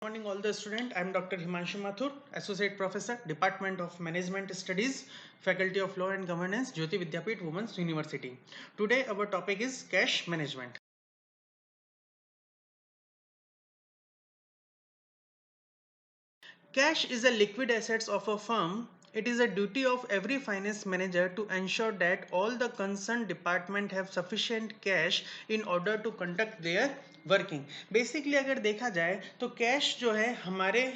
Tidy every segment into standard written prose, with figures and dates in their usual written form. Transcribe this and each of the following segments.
Morning all the student. I am Dr. Himanshu Mathur, Associate Professor, Department of Management Studies, Faculty of Law and Governance, Jyoti Vidyapeeth Women's University. Today our topic is cash management. Cash is a liquid assets of a firm. It is a duty of every finance manager to ensure that all the concerned department have sufficient cash in order to conduct their working. Basically अगर देखा जाए तो cash जो है हमारे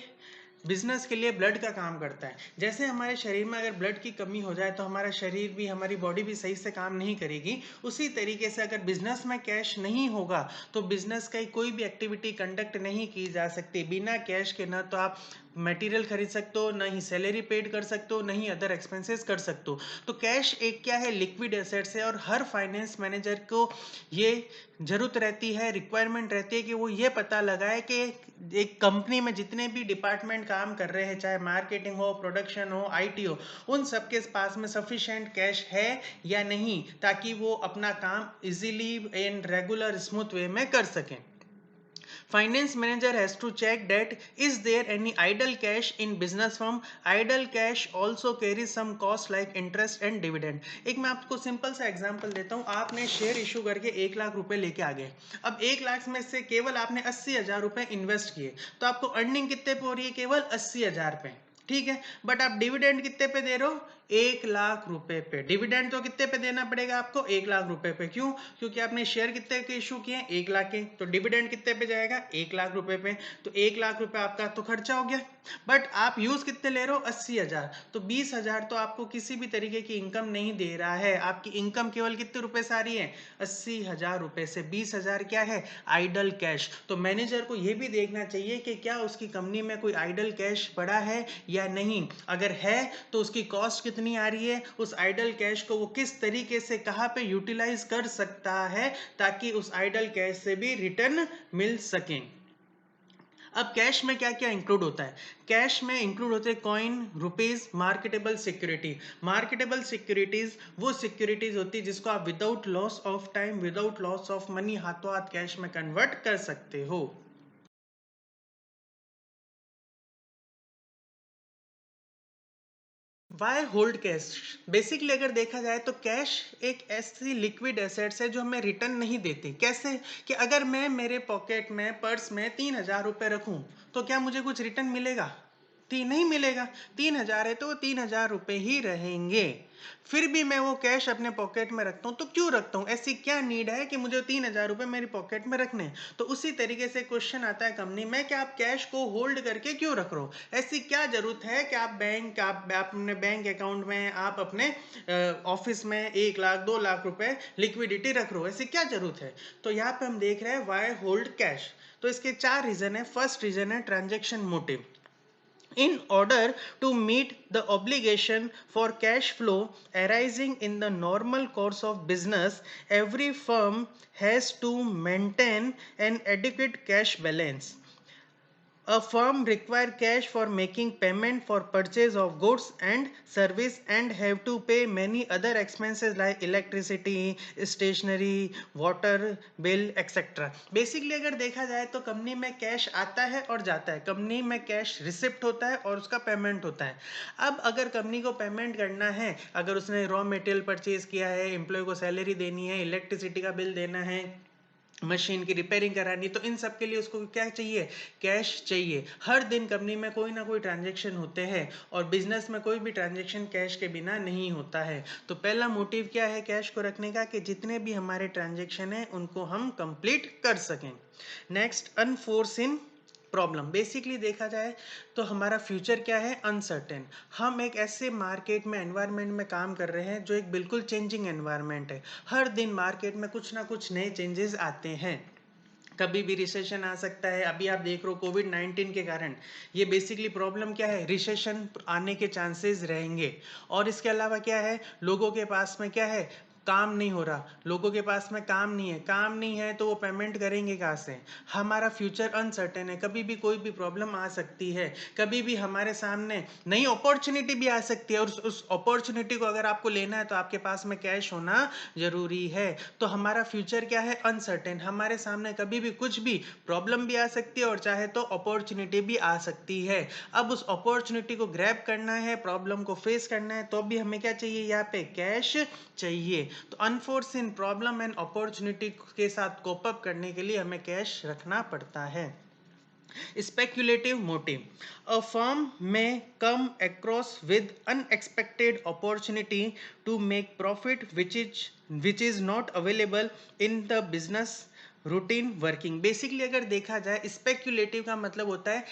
business के लिए blood का काम करता है। जैसे हमारे शरीर में अगर ब्लड की कमी हो जाए तो हमारा शरीर भी हमारी बॉडी भी सही से काम नहीं करेगी। उसी तरीके से अगर बिजनेस में कैश नहीं होगा तो बिजनेस का कोई भी एक्टिविटी कंडक्ट नहीं की जा सकती। बिना कैश के ना तो आप मटेरियल खरीद सकते हो, ना ही सैलरी पेड कर सकते हो, ना ही अदर एक्सपेंसेस कर सकते हो। तो कैश एक क्या है, लिक्विड एसेट्स है और हर फाइनेंस मैनेजर को ये जरूरत रहती है, रिक्वायरमेंट रहती है कि वो ये पता लगाए कि एक कंपनी में जितने भी डिपार्टमेंट काम कर रहे हैं, चाहे मार्केटिंग हो, प्रोडक्शन हो, आईटी हो, उन सबके पास में सफिशिएंट कैश है या नहीं, ताकि वो अपना काम easily and regular smooth way में कर सकें। Finance manager has to check that is there any idle cash in business firm. Idle cash also carries some cost like interest and dividend. एक मैं आपको सिंपल सा एग्जांपल देता हूँ। आपने शेयर इशू करके 1 लाख रुपए लेके आ गए। अब 1 लाख में से केवल आपने 80,000 रुपए इन्वेस्ट किए तो आपको अर्निंग कितने पे हो रही है? केवल 80,000 पे। ठीक है, बट आप डिविडेंड कितने पे दे रहे हो? 1 लाख रुपए पे। डिविडेंड तो कितने पे देना पड़ेगा आपको? 1 लाख रुपए पे। क्यों? क्योंकि आपने शेयर कितने के इशू किए? 1 लाख के। तो डिविडेंड कितने पे जाएगा? 1 लाख रुपए पे। तो 1 लाख रुपए आपका तो खर्चा हो गया। बट आप यूज कितने ले रहे हो? 80,000। तो 20,000 तो आपको किसी भी तरीके की इनकम नहीं दे रहा है। आपकी इनकम केवल कितने रुपए से आ रही है? 80,000 रुपए से। 20,000 क्या है? Idol cash. तो मैनेजर को यह भी देखना चाहिए कि क्या उसकी कंपनी में कोई आइडल कैश पड़ा है या नहीं। अगर है तो उसकी कॉस्ट कितनी आ रही है, उस आइडल कैश को वो किस तरीके से कहां पे यूटिलाइज कर सकता है ताकि उस आइडल कैश से भी रिटर्न मिल सके। अब कैश में क्या क्या इंक्लूड होता है? कैश में इंक्लूड होते हैं coin, rupees, marketable security. Marketable securities वो सिक्योरिटीज होती है जिसको आप without loss of time, without loss of money हाथों हाथ कैश में कन्वर्ट कर सकते हो। Y hold cash? बेसिकली अगर देखा जाए तो कैश एक ऐसी लिक्विड एसेट्स है जो हमें रिटर्न नहीं देती। कैसे? कि अगर मैं मेरे पॉकेट में, पर्स में 3,000 रुपए रखूं तो क्या मुझे कुछ रिटर्न मिलेगा? नहीं मिलेगा। 3,000 है तो वो 3,000 रुपए ही रहेंगे। फिर भी मैं वो कैश अपने पॉकेट में रखता हूँ। तो क्यों रखता हूँ? ऐसी क्या नीड है कि मुझे 3,000 रुपए मेरी पॉकेट में रखने? तो उसी तरीके से क्वेश्चन आता है कंपनी में कि आप कैश को होल्ड करके क्यों रख रहे हो? ऐसी क्या जरूरत है कि आप अपने बैंक अकाउंट में, आप अपने ऑफिस में 1 लाख 2 लाख रुपए लिक्विडिटी रख रहे हो? ऐसी क्या जरूरत है? तो यहाँ पे हम देख रहे हैं वाई होल्ड कैश। तो इसके 4 रीजन है। फर्स्ट रीजन है transaction motive. In order to meet the obligation for cash flow arising in the normal course of business, every firm has to maintain an adequate cash balance. A firm require cash for making payment for purchase of goods and service and have to pay many other expenses like electricity, stationery, water bill, etc. Basically अगर देखा जाए तो company में cash आता है और जाता है। कंपनी में कैश रिसिप्ट होता है और उसका पेमेंट होता है। अब अगर कंपनी को पेमेंट करना है, अगर उसने रॉ मटेरियल परचेज किया है, एम्प्लॉय को सैलरी देनी है, इलेक्ट्रिसिटी का बिल देना है, मशीन की रिपेयरिंग करानी, तो इन सब के लिए उसको क्या चाहिए? कैश चाहिए। हर दिन कंपनी में कोई ना कोई ट्रांजैक्शन होते हैं और बिजनेस में कोई भी ट्रांजैक्शन कैश के बिना नहीं होता है। तो पहला मोटिव क्या है कैश को रखने का? कि जितने भी हमारे ट्रांजैक्शन हैं उनको हम कंप्लीट कर सकें। Next, unforeseen problem. बेसिकली देखा जाए तो हमारा फ्यूचर क्या है? अनसर्टेन। हम एक ऐसे मार्केट में, एनवायरनमेंट में काम कर रहे हैं जो एक बिल्कुल चेंजिंग एनवायरनमेंट है। हर दिन मार्केट में कुछ ना कुछ नए चेंजेस आते हैं। कभी भी रिसेशन आ सकता है। अभी आप देख रहे हो कोविड-19 के कारण ये बेसिकली प्रॉब्लम क्या है? रिसेशन आने के चांसेस रहेंगे। और इसके अलावा क्या है? लोगों के पास में क्या है? काम नहीं हो रहा, लोगों के पास में काम नहीं है तो वो पेमेंट करेंगे कहाँ से? हमारा फ्यूचर अनसर्टेन है, कभी भी कोई भी प्रॉब्लम आ सकती है, कभी भी हमारे सामने नई अपॉर्चुनिटी भी आ सकती है, और उस अपॉर्चुनिटी को अगर आपको लेना है तो आपके पास में कैश होना जरूरी है। तो हमारा फ्यूचर क्या है? अनसर्टेन। हमारे सामने कभी भी कुछ भी प्रॉब्लम भी आ सकती है और चाहे तो अपॉर्चुनिटी भी आ सकती है। अब उस अपॉर्चुनिटी को ग्रैब करना है, प्रॉब्लम को फेस करना है, तो भी हमें क्या चाहिए? यहाँ पे कैश चाहिए। तो अनफोर्सिन प्रॉब्लम एंड अपॉर्चुनिटी के साथ कोप अप करने के लिए हमें कैश रखना पड़ता है। Speculative motive. A firm may come across with unexpected opportunity to make profit which is not available in the business routine working. Basically अगर देखा जाए, स्पेक्यूलेटिव का मतलब होता है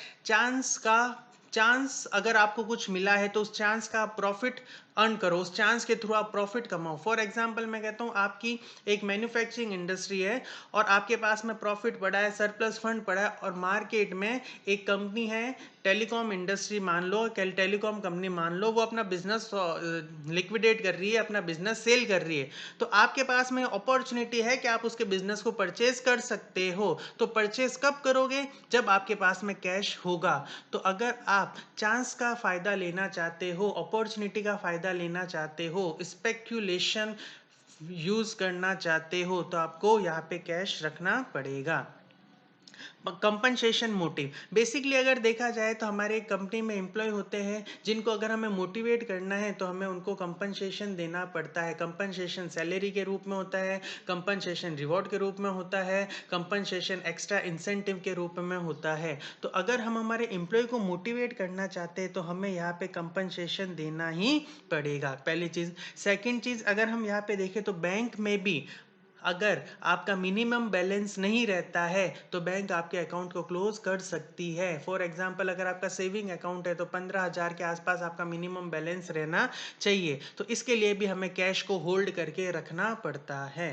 चांस अगर आपको कुछ मिला है तो उस चांस का आप प्रॉफिट अर्न करो, उस चांस के थ्रू आप प्रॉफिट कमाओ। फॉर एग्जांपल मैं कहता हूँ आपकी एक मैन्युफैक्चरिंग इंडस्ट्री है और आपके पास में प्रॉफिट पड़ा है, सरप्लस फंड पड़ा है, और मार्केट में एक कंपनी है टेलीकॉम इंडस्ट्री मान लो, टेलीकॉम कंपनी मान लो, वो अपना बिजनेस लिक्विडेट कर रही है, अपना बिजनेस सेल कर रही है। तो आपके पास में अपॉर्चुनिटी है कि आप उसके बिजनेस को परचेज कर सकते हो। तो परचेज कब करोगे? जब आपके पास में कैश होगा। तो अगर आप चांस का फायदा लेना चाहते हो, अपॉर्चुनिटी का फायदा लेना चाहते हो, स्पेक्यूलेशन यूज करना चाहते हो, तो आपको यहाँ पे कैश रखना पड़ेगा। Compensation motive. बेसिकली अगर देखा जाए तो हमारे कंपनी में एम्प्लॉय होते हैं जिनको अगर हमें मोटिवेट करना है तो हमें उनको कंपनसेशन देना पड़ता है। कंपनसेशन सैलरी के रूप में होता है, कंपनसेशन रिवॉर्ड के रूप में होता है, कंपनसेशन एक्स्ट्रा इंसेंटिव के रूप में होता है। तो अगर हम हमारे एम्प्लॉय को मोटिवेट करना चाहते हैं तो हमें यहाँ पे कंपनसेशन देना ही पड़ेगा, पहली चीज। सेकेंड चीज, अगर हम यहाँ पे देखें तो बैंक में भी अगर आपका मिनिमम बैलेंस नहीं रहता है तो बैंक आपके अकाउंट को क्लोज कर सकती है। फॉर एग्जांपल अगर आपका सेविंग अकाउंट है तो 15,000 के आसपास आपका मिनिमम बैलेंस रहना चाहिए। तो इसके लिए भी हमें कैश को होल्ड करके रखना पड़ता है।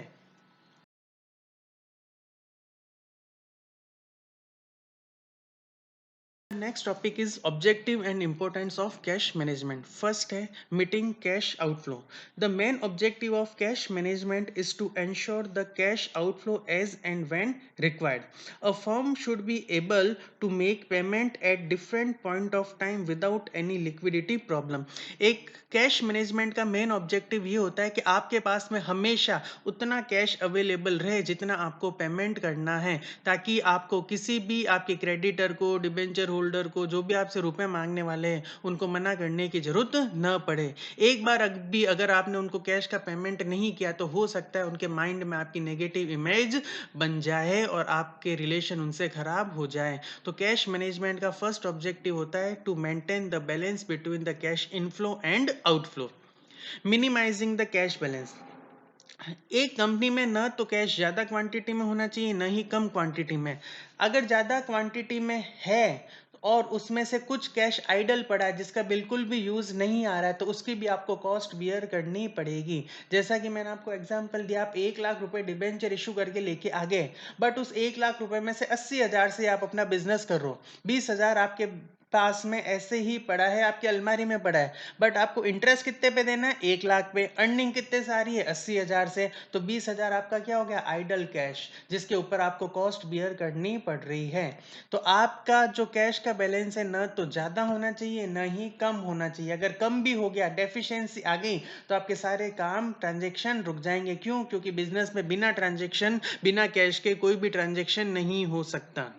Next topic is objective and importance of cash management. First है meeting cash outflow. The main objective of cash management is to ensure the cash outflow as and when required. A firm should be able to make payment at different point of time without any liquidity problem. एक cash management का main objective ये होता है कि आपके पास में हमेशा उतना कैश अवेलेबल रहे जितना आपको पेमेंट करना है, ताकि आपको किसी भी आपके क्रेडिटर को, डिबेंचर होल्डर को, जो भी आपसे रुपए मांगने वाले हैं, उनको मना करने की जरूरत न पड़े। एक बार भी अगर आपने उनको कैश का पेमेंट नहीं किया तो हो सकता है उनके माइंड में आपकी नेगेटिव इमेज बन जाए और आपके रिलेशन उनसे खराब हो जाए। तो कैश मैनेजमेंट का फर्स्ट ऑब्जेक्टिव होता है to maintain the balance between the cash inflow and outflow. Minimizing the cash balance. एक कंपनी में न तो कैश ज़्यादा क्वांटिटी में होना चाहिए, न ही कम क्वांटिटी में। अगर ज़्यादा क्वांटिटी में है और उसमें से कुछ कैश आइडल पड़ा है जिसका बिल्कुल भी यूज़ नहीं आ रहा है, तो उसकी भी आपको कॉस्ट बियर करनी पड़ेगी। जैसा कि मैंने आपको एग्जांपल दिया, आप 1 लाख रुपए डिबेंचर इशू करके लेके आ गए, बट उस 1 लाख रुपए में से 80,000 से आप अपना बिजनेस कर रहे हो, 20,000 आपके पास में ऐसे ही पड़ा है, आपकी अलमारी में पड़ा है, बट आपको इंटरेस्ट कितने पे देना है? 1 लाख पे। अर्निंग कितने से आ रही है? 80,000 से। तो 20,000 आपका क्या हो गया? आइडल कैश, जिसके ऊपर आपको कॉस्ट बियर करनी पड़ रही है। तो आपका जो कैश का बैलेंस है न तो ज्यादा होना चाहिए न ही कम होना चाहिए। अगर कम भी हो गया, डेफिशिएंसी आ गई, तो आपके सारे काम, ट्रांजेक्शन रुक जाएंगे। क्यों? क्योंकि बिजनेस में बिना ट्रांजेक्शन, बिना कैश के कोई भी ट्रांजेक्शन नहीं हो सकता।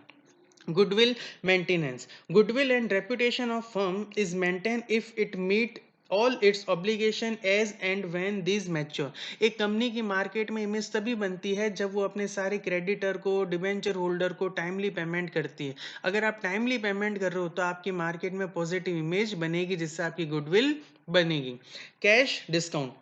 Goodwill maintenance. Goodwill and reputation of firm is maintained if it meet all its obligation as and when these mature. एक कंपनी की मार्केट में इमेज तभी बनती है जब वो अपने सारे क्रेडिटर को, डिबेंचर होल्डर को टाइमली पेमेंट करती है। अगर आप टाइमली पेमेंट कर रहे हो तो आपकी मार्केट में पॉजिटिव इमेज बनेगी, जिससे आपकी गुडविल बनेगी। Cash discount.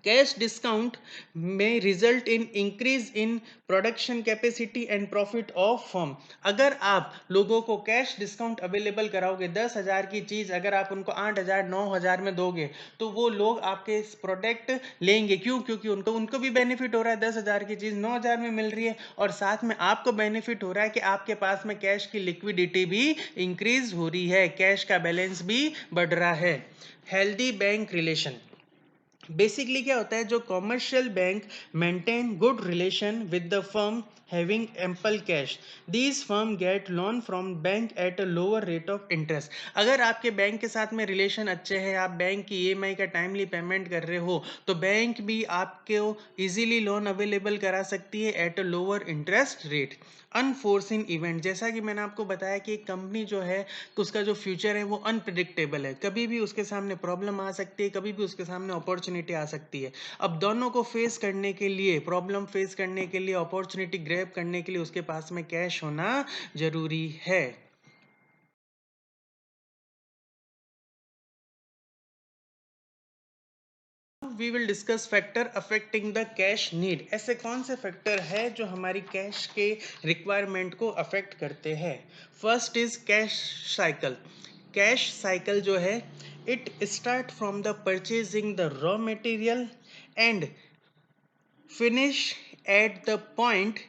कैश डिस्काउंट में result in increase in production capacity and profit of firm. अगर आप लोगों को कैश डिस्काउंट अवेलेबल कराओगे, 10,000 की चीज अगर आप उनको 8,000 9,000 में दोगे, तो वो लोग आपके प्रोडक्ट लेंगे। क्यों? क्योंकि उनको भी बेनिफिट हो रहा है, 10,000 की चीज 9,000 में मिल रही है, और साथ में आपको बेनिफिट हो रहा है कि आपके पास में कैश की लिक्विडिटी भी इंक्रीज हो रही है, कैश का बैलेंस भी बढ़ रहा है। Healthy bank relation. बेसिकली क्या होता है, जो commercial bank maintain good relation with the firm having ample cash, these firm gate loan from bank at a lower rate of interest. अगर आपके बैंक के साथ में रिलेशन अच्छे हैं, आप बैंक की ईएमआई का टाइमली पेमेंट कर रहे हो, तो बैंक भी आपको इजीली लोन अवेलेबल करा सकती है at a lower interest rate. Unforeseen event, जैसा कि मैंने आपको बताया कि एक कंपनी जो है तो उसका जो फ्यूचर है वो अनप्रिडिक्टेबल है, कभी भी उसके सामने प्रॉब्लम आ सकती है, कभी भी उसके सामने अपॉर्चुनिटी आ सकती है। अब दोनों को फेस करने के लिए, प्रॉब्लम फेस करने के लिए, अपॉर्चुनिटी ग्रैब करने के लिए उसके पास में कैश होना जरूरी है। We will discuss factor affecting the cash need. ऐसे कौन से फैक्टर है जो हमारी कैश के रिक्वायरमेंट को अफेक्ट करते हैं। First is cash cycle. Cash cycle जो है, it start from the purchasing the raw material and finish at the point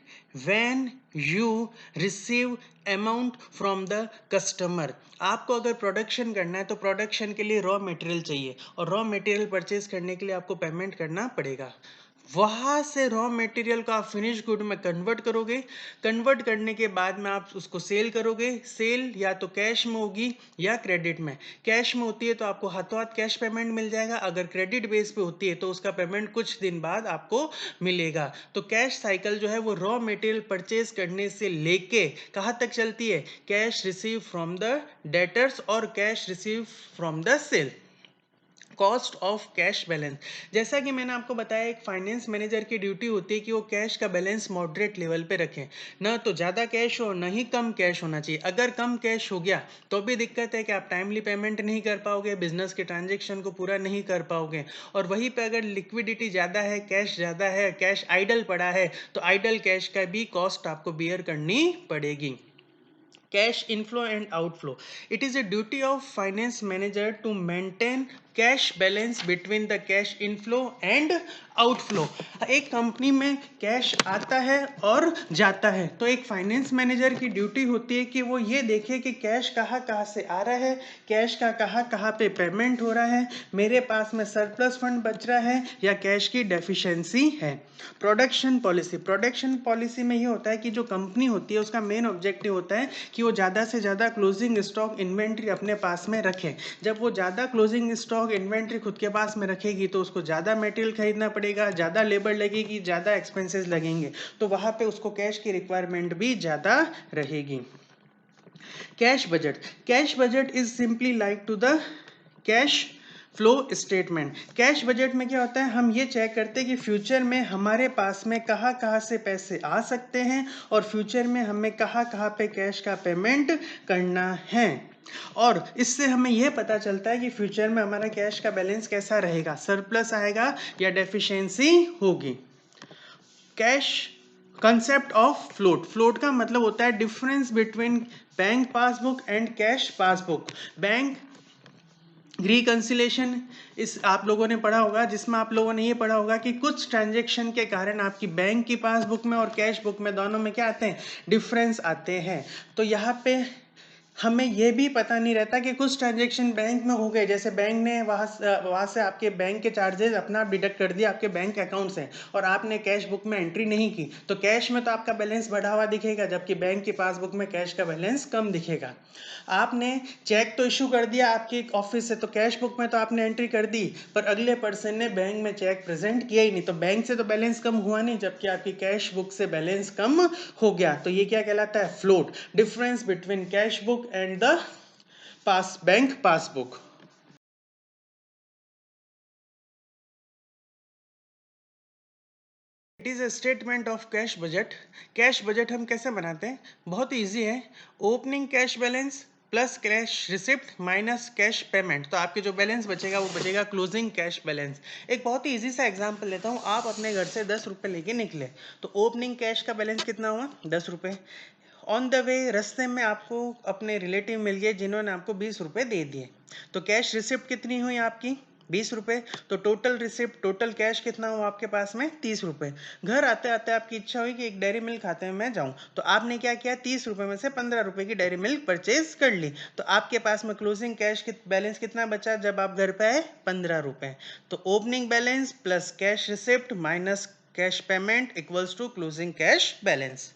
when you receive amount from the customer. आपको अगर प्रोडक्शन करना है तो प्रोडक्शन के लिए रॉ मटेरियल चाहिए, और रॉ मटेरियल परचेज करने के लिए आपको पेमेंट करना पड़ेगा। वहाँ से रॉ मटेरियल को आप फिनिश गुड में कन्वर्ट करोगे, कन्वर्ट करने के बाद में आप उसको सेल करोगे। सेल या तो कैश में होगी या क्रेडिट में। कैश में होती है तो आपको हाथों हाथ कैश पेमेंट मिल जाएगा, अगर क्रेडिट बेस पे होती है तो उसका पेमेंट कुछ दिन बाद आपको मिलेगा। तो कैश साइकिल जो है वो रॉ मटेरियल परचेज करने से लेके कहाँ तक चलती है, cash receive from the debtors और cash receive from the sale. Cost of cash balance, जैसा कि मैंने आपको बताया, एक फाइनेंस मैनेजर की ड्यूटी होती है कि वो कैश का बैलेंस मॉडरेट लेवल पे रखें, ना तो ज़्यादा कैश हो ना ही कम कैश होना चाहिए। अगर कम कैश हो गया तो भी दिक्कत है कि आप टाइमली पेमेंट नहीं कर पाओगे, बिजनेस के ट्रांजेक्शन को पूरा नहीं कर पाओगे। और वहीं पे अगर लिक्विडिटी ज़्यादा है, कैश ज़्यादा है, कैश आइडल पड़ा है, तो आइडल कैश का भी कॉस्ट आपको बियर करनी पड़ेगी। Cash inflow and outflow, it is a duty of finance manager to maintain cash balance between the cash inflow and outflow। एक कंपनी में कैश आता है और जाता है, तो एक फाइनेंस मैनेजर की ड्यूटी होती है कि वो ये देखे कि कैश कहाँ कहाँ से आ रहा है, कैश का कहाँ कहाँ पे पेमेंट हो रहा है, मेरे पास में सरप्लस फंड बच रहा है या कैश की डेफिशिएंसी है। प्रोडक्शन पॉलिसी, प्रोडक्शन पॉलिसी में ये होता है कि जो कंपनी होती है उसका मेन ऑब्जेक्टिव होता है कि वो ज़्यादा से ज़्यादा क्लोजिंग स्टॉक इन्वेंट्री अपने पास में रखे। जब वो ज़्यादा क्लोजिंग स्टॉक इन्वेंट्री खुद के पास में रखेगी तो उसको ज़्यादा मटेरियल खरीदना पड़ेगा, ज़्यादा लेबर लगेगी, ज़्यादा एक्सपेंसेस लगेंगे, तो वहाँ पे उसको कैश की रिक्वायरमेंट भी ज़्यादा रहेगी। Cash budget, cash budget is simply like to the cash flow statement. Cash budget में क्या होता है, हम ये चेक करते हैं कि फ्यूचर में हमारे पास में कहाँ कहाँ से पैसे आ सकते हैं और फ्यूचर में हमें कहाँ कहाँ पे कैश का पेमेंट करना है, और इससे हमें यह पता चलता है कि फ्यूचर में हमारा कैश का बैलेंस कैसा रहेगा, सरप्लस आएगा या डेफिशिएंसी होगी। Cash concept of float, float का मतलब होता है difference between bank passbook and cash passbook. Bank reconciliation, इस आप लोगों ने पढ़ा होगा, जिसमें आप लोगों ने ये पढ़ा होगा कि कुछ ट्रांजेक्शन के कारण आपकी बैंक की पासबुक में और कैश बुक में दोनों में क्या आते हैं, डिफरेंस आते हैं। तो यहाँ पे हमें यह भी पता नहीं रहता कि कुछ ट्रांजेक्शन बैंक में हो गए, जैसे बैंक ने वहाँ से आपके बैंक के चार्जेस अपना डिडक्ट कर दिया आपके बैंक अकाउंट से, और आपने कैश बुक में एंट्री नहीं की, तो कैश में तो आपका बैलेंस बढ़ा हुआ दिखेगा, जबकि बैंक की पासबुक में कैश का बैलेंस कम दिखेगा। आपने चेक तो इशू कर दिया आपके ऑफिस से, तो कैश बुक में तो आपने एंट्री कर दी, पर अगले पर्सन ने बैंक में चेक प्रेजेंट किया ही नहीं, तो बैंक से तो बैलेंस कम हुआ नहीं, जबकि आपकी कैश बुक से बैलेंस कम हो गया। तो ये क्या कहलाता है, float, difference between cash book and the bank passbook. It is a statement of cash budget. Cash budget हम कैसे बनाते हैं, बहुत ईजी है। Opening cash balance plus cash receipt minus cash payment, तो आपके जो बैलेंस बचेगा वो बचेगा क्लोजिंग कैश बैलेंस। एक बहुत ही ईजी सा एग्जांपल लेता हूँ, आप अपने घर से 10 रुपये लेके निकले, तो ओपनिंग कैश का बैलेंस कितना हुआ, 10 रुपये। ऑन द वे रास्ते में आपको अपने रिलेटिव मिल गए जिन्होंने आपको 20 रुपये दे दिए, तो कैश रिसिप्ट कितनी हुई आपकी, 20 रुपये। तो टोटल रिसिप्ट, टोटल कैश कितना हुआ आपके पास में? 30 रुपये। घर आते आते आपकी इच्छा हुई कि एक डेयरी मिल्क खाते में मैं जाऊं, तो आपने क्या किया? 30 रुपये में से 15 रुपये की डेयरी मिल्क परचेज कर ली। तो आपके पास में क्लोजिंग कैश बैलेंस कितना बचा जब आप घर पे आए? 15 रुपये। तो opening balance plus cash receipt minus cash payment equals to closing cash balance.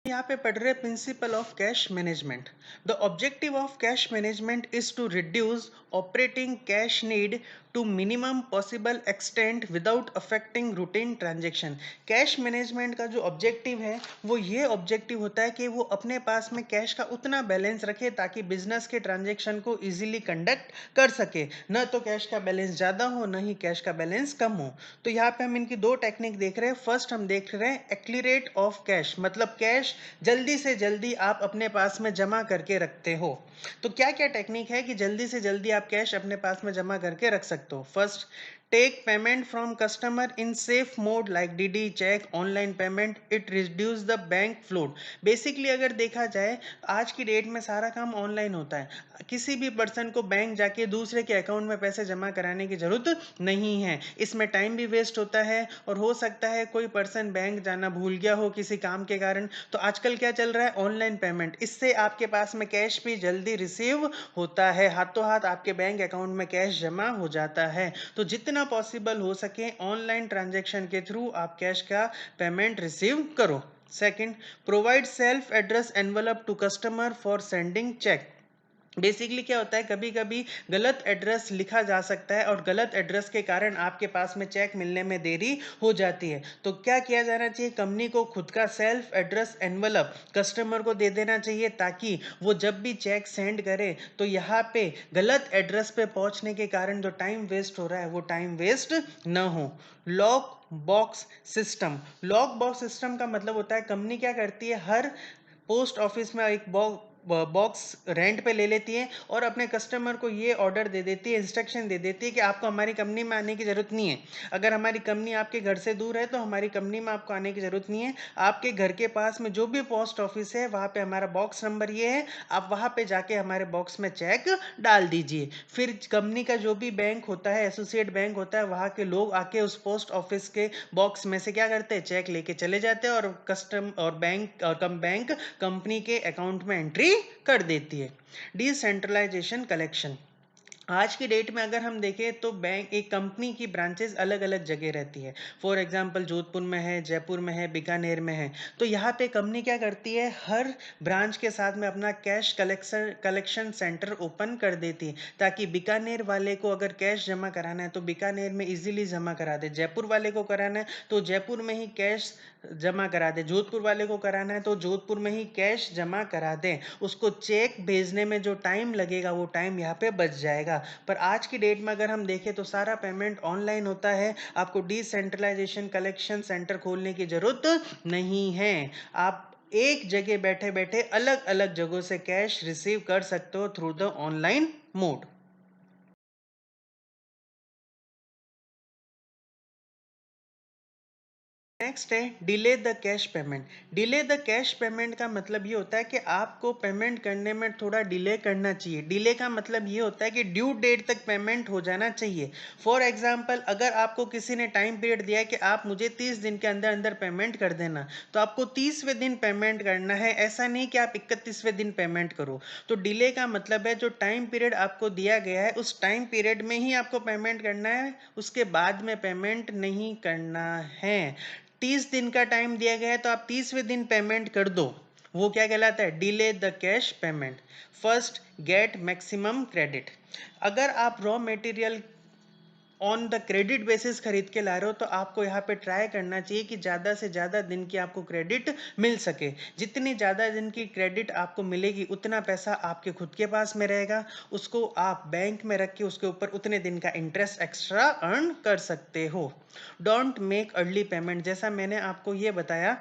यहाँ पे पढ़ रहे principle of cash management. The objective of cash management is to reduce operating cash need to minimum possible extent without affecting routine transaction. Cash management का जो objective है वो ये objective होता है कि वो अपने पास में कैश का उतना बैलेंस रखे ताकि बिजनेस के ट्रांजेक्शन को इजीली कंडक्ट कर सके, न तो कैश का बैलेंस ज़्यादा हो न ही कैश का बैलेंस कम हो। तो यहाँ पे हम इनकी दो टेक्निक देख रहे हैं। फर्स्ट हम देख रहे हैं एक्लीरेट ऑफ कैश, मतलब कैश जल्दी से जल्दी आप अपने पास में जमा करके रखते हो। तो क्या क्या टेक्निक है कि जल्दी से जल्दी आप कैश अपने पास में जमा करके रख सकते हो? First, take payment from customer in safe mode like DD, cheque, online payment, it reduce the bank float. Basically अगर देखा जाए आज की डेट में सारा काम ऑनलाइन होता है, किसी भी पर्सन को बैंक जाके दूसरे के अकाउंट में पैसे जमा कराने की जरूरत नहीं है। इसमें टाइम भी वेस्ट होता है और हो सकता है कोई पर्सन बैंक जाना भूल गया हो किसी काम के कारण। तो आजकल क्या चल रहा है? Online payment. इससे आपके पास में कैश भी जल्दी रिसीव होता है, हाथों हाथ आपके बैंक अकाउंट में कैश जमा हो जाता है। तो जितना पॉसिबल हो सके ऑनलाइन ट्रांजैक्शन के थ्रू आप कैश का पेमेंट रिसीव करो। Second, provide self address envelope to customer for sending cheque. Basically क्या होता है, कभी कभी गलत एड्रेस लिखा जा सकता है और गलत एड्रेस के कारण आपके पास में चेक मिलने में देरी हो जाती है। तो क्या किया जाना चाहिए? कंपनी को खुद का सेल्फ एड्रेस एनवलप कस्टमर को दे देना चाहिए ताकि वो जब भी चेक सेंड करे तो यहाँ पे गलत एड्रेस पे पहुंचने के कारण जो टाइम वेस्ट हो रहा है वो टाइम वेस्ट न हो। Lock box system. Lock box system का मतलब होता है कंपनी क्या करती है, हर पोस्ट ऑफिस में एक बॉक्स रेंट पे ले लेती है और अपने कस्टमर को ये ऑर्डर दे देती है, इंस्ट्रक्शन दे देती है कि आपको हमारी कंपनी में आने की ज़रूरत नहीं है। अगर हमारी कंपनी आपके घर से दूर है तो हमारी कंपनी में आपको आने की ज़रूरत नहीं है। आपके घर के पास में जो भी पोस्ट ऑफिस है वहाँ पे हमारा बॉक्स नंबर ये है, आप वहाँ पे जाके हमारे बॉक्स में चेक डाल दीजिए। फिर कंपनी का जो भी बैंक होता है, एसोसिएट बैंक होता है, वहाँ के लोग आके उस पोस्ट ऑफिस के बॉक्स में से क्या करते हैं? चेक लेके चले जाते हैं और कस्टम और बैंक कंपनी के अकाउंट में एंट्री कर देती है। Decentralisation collection. आज की डेट में अगर हम देखें तो बैंक, एक कंपनी की ब्रांचेस अलग अलग जगह रहती है। फॉर एग्जांपल जोधपुर में है, जयपुर में है, बीकानेर में है। तो यहाँ पे कंपनी क्या करती है, हर ब्रांच के साथ में अपना कैश कलेक्शन सेंटर ओपन कर देती है ताकि बीकानेर वाले को अगर कैश जमा कराना है तो बीकानेर में इजीली जमा करा दे, जयपुर वाले को कराना है तो जयपुर में ही कैश जमा करा दे, जोधपुर वाले को कराना है तो जोधपुर में ही कैश जमा करा दें। उसको चेक भेजने में जो टाइम लगेगा वो टाइम यहाँ पे बच जाएगा। पर आज की डेट में अगर हम देखें तो सारा पेमेंट ऑनलाइन होता है, आपको डिसेंट्रलाइजेशन कलेक्शन सेंटर खोलने की जरूरत नहीं है। आप एक जगह बैठे बैठे अलग अलग जगहों से कैश रिसीव कर सकते हो through the online mode. Next है delay the cash payment. Delay the cash payment का मतलब ये होता है कि आपको पेमेंट करने में थोड़ा डिले करना चाहिए। डिले का मतलब ये होता है कि ड्यू डेट तक पेमेंट हो जाना चाहिए। फॉर एग्जांपल अगर आपको किसी ने टाइम पीरियड दिया है कि आप मुझे 30 दिन के अंदर अंदर पेमेंट कर देना, तो आपको 30वें दिन पेमेंट करना है, ऐसा नहीं कि आप 31वें दिन पेमेंट करो। तो डिले का मतलब है जो टाइम पीरियड आपको दिया गया है उस टाइम पीरियड में ही आपको पेमेंट करना है, उसके बाद में पेमेंट नहीं करना है। 30 दिन का टाइम दिया गया है तो आप 30वें दिन पेमेंट कर दो, वो क्या कहलाता है? Delay the cash payment. First, get maximum credit. अगर आप raw material on the credit basis खरीद के ला रहे हो तो आपको यहाँ पे ट्राई करना चाहिए कि ज़्यादा से ज़्यादा दिन की आपको क्रेडिट मिल सके। जितनी ज़्यादा दिन की क्रेडिट आपको मिलेगी उतना पैसा आपके खुद के पास में रहेगा, उसको आप बैंक में रख के उसके ऊपर उतने दिन का इंटरेस्ट एक्स्ट्रा अर्न कर सकते हो। Don't make early payment. जैसा मैंने आपको ये बताया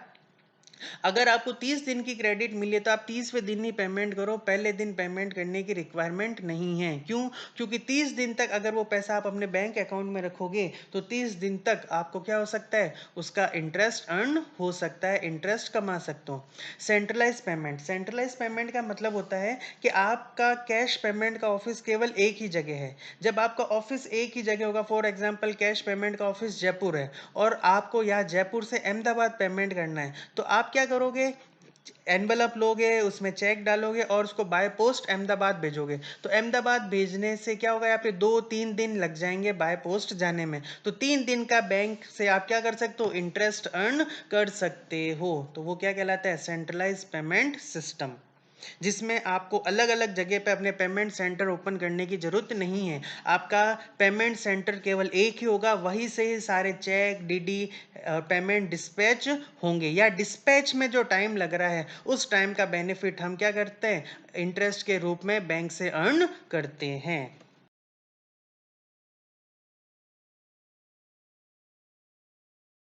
अगर आपको 30 दिन की क्रेडिट मिली है तो आप 30वें दिन ही पेमेंट करो, पहले दिन पेमेंट करने की रिक्वायरमेंट नहीं है। क्यों? क्योंकि 30 दिन तक अगर वो पैसा आप अपने बैंक अकाउंट में रखोगे तो 30 दिन तक आपको क्या हो सकता है, उसका इंटरेस्ट अर्न हो सकता है, इंटरेस्ट कमा सकते हो। सेंट्रलाइज पेमेंट का मतलब होता है कि आपका कैश पेमेंट का ऑफिस केवल एक ही जगह है। जब आपका ऑफिस एक ही जगह होगा, फॉर एग्जांपल कैश पेमेंट का ऑफिस जयपुर है और आपको यहाँ जयपुर से अहमदाबाद पेमेंट करना है, तो आप क्या करोगे, एनवलप लोगे, उसमें चेक डालोगे और उसको बाय पोस्ट अहमदाबाद भेजोगे। तो अहमदाबाद भेजने से क्या होगा, यहाँ पे 2-3 दिन लग जाएंगे बाय पोस्ट जाने में। तो 3 दिन का बैंक से आप क्या कर सकते हो, इंटरेस्ट अर्न कर सकते हो। तो वो क्या कहलाता है, सेंट्रलाइज पेमेंट सिस्टम, जिसमें आपको अलग अलग जगह पे अपने पेमेंट सेंटर ओपन करने की जरूरत नहीं है। आपका पेमेंट सेंटर केवल एक ही होगा, वहीं से ही सारे चेक, डीडी, पेमेंट डिस्पैच होंगे। या डिस्पैच में जो टाइम लग रहा है उस टाइम का बेनिफिट हम क्या करते हैं, इंटरेस्ट के रूप में बैंक से अर्न करते हैं।